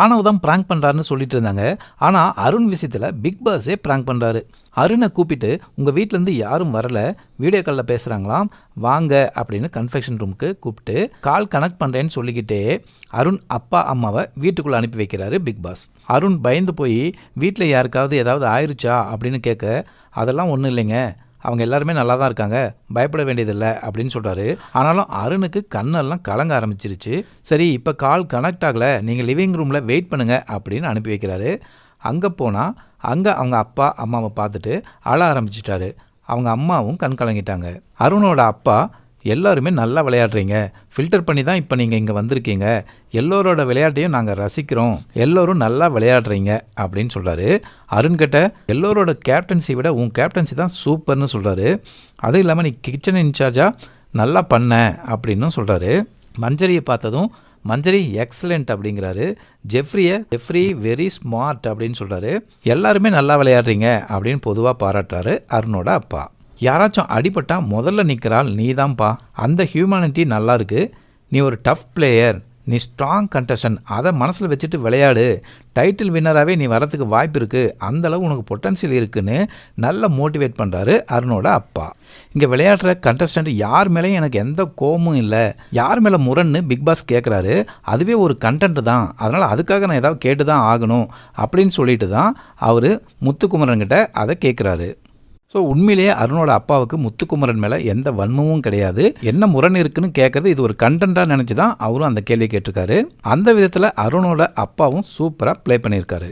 ராணவ் தான் பிராங்க் பண்ணுறாருன்னு சொல்லிட்டு இருந்தாங்க. ஆனால் அருண் விஷயத்தில் பிக் பாஸே பிராங்க் பண்ணுறாரு. அருணை கூப்பிட்டு உங்கள் வீட்டிலேருந்து யாரும் வரல, வீடியோ காலில் பேசுகிறாங்களாம், வாங்க அப்படின்னு கன்ஃபெக்ஷன் ரூமுக்கு கூப்பிட்டு கால் கனெக்ட் பண்ணுறேன்னு சொல்லிக்கிட்டே அருண் அப்பா அம்மாவை வீட்டுக்குள்ளே அனுப்பி வைக்கிறாரு பிக் பாஸ். அருண் பயந்து போய் வீட்டில் யாருக்காவது ஏதாவது ஆயிடுச்சா அப்படின்னு கேட்க, அதெல்லாம் ஒன்றும் இல்லைங்க, அவங்க எல்லாருமே நல்லா தான் இருக்காங்க, பயப்பட வேண்டியதில்லை அப்படின்னு சொல்கிறாரு. ஆனாலும் அருணுக்கு கண்ணெல்லாம் கலங்க ஆரம்பிச்சிருச்சு. சரி, இப்போ கால் கனெக்ட் ஆகலை, நீங்கள் லிவிங் ரூமில் வெயிட் பண்ணுங்கள் அப்படின்னு அனுப்பி வைக்கிறாரு. அங்கே போனால் அங்கே அவங்க அப்பா அம்மாவை பார்த்துட்டு அழ ஆரம்பிச்சிட்டாரு. அவங்க அம்மாவும் கண் கலங்கிட்டாங்க. அருணோட அப்பா, எல்லோருமே நல்லா விளையாடுறீங்க, ஃபில்டர் பண்ணி தான் இப்போ நீங்கள் இங்கே வந்திருக்கீங்க, எல்லோரோட விளையாட்டையும் நாங்கள் ரசிக்கிறோம், எல்லோரும் நல்லா விளையாடுறீங்க அப்படின்னு சொல்கிறாரு. அருண்கிட்ட எல்லோரோட கேப்டன்சி விட உன் கேப்டன்சி தான் சூப்பர்னு சொல்கிறாரு. அதுவும் இல்லாமல் நீ கிச்சன் இன்சார்ஜாக நல்லா பண்ண அப்படின்னு சொல்கிறாரு. மஞ்சரியை பார்த்ததும் மஞ்சரி எக்ஸலண்ட் அப்படிங்கிறாரு. ஜெஃப்ரி வெரி ஸ்மார்ட் அப்படின்னு சொல்கிறாரு. எல்லாருமே நல்லா விளையாடுறீங்க அப்படின்னு பொதுவாக பாராட்டுறாரு அருணோட அப்பா. யாராச்சும் அடிபட்டா முதல்ல நிற்கிறாள் நீ தான்ப்பா, அந்த ஹியூமனிட்டி நல்லா இருக்கு, நீ ஒரு டஃப் பிளேயர், நீ ஸ்ட்ராங் கண்டஸ்டன்ட், அதை மனசில் வச்சுட்டு விளையாடு, டைட்டில் வின்னராகவே நீ வரத்துக்கு வாய்ப்பு இருக்குது, அந்தளவு உனக்கு பொட்டன்ஷியல் இருக்குன்னு நல்லா மோட்டிவேட் பண்ணுறாரு அருணோட அப்பா. இங்கே விளையாடுற கண்டஸ்டன்ட் யார் மேலேயும் எனக்கு எந்த கோபமும் இல்லை, யார் மேலே முரண்னு பிக் பாஸ் கேட்குறாரு, அதுவே ஒரு கண்டென்ட் தான், அதனால் அதுக்காக நான் ஏதாவது கேட்டு தான் ஆகணும் அப்படின்னு சொல்லிட்டு தான் அவர் முத்துக்குமரன்கிட்ட அதை கேட்குறாரு. ஸோ உண்மையிலேயே அருணோட அப்பாவுக்கு முத்துக்குமரன் மேலே எந்த வன்மமும் கிடையாது. என்ன முரண் இருக்குன்னு கேட்கறது இது ஒரு கண்டென்ட்டாக நினச்சி தான் அவரும் அந்த கேள்வி கேட்டிருக்காரு. அந்த விதத்தில் அருணோட அப்பாவும் சூப்பராக ப்ளே பண்ணியிருக்காரு.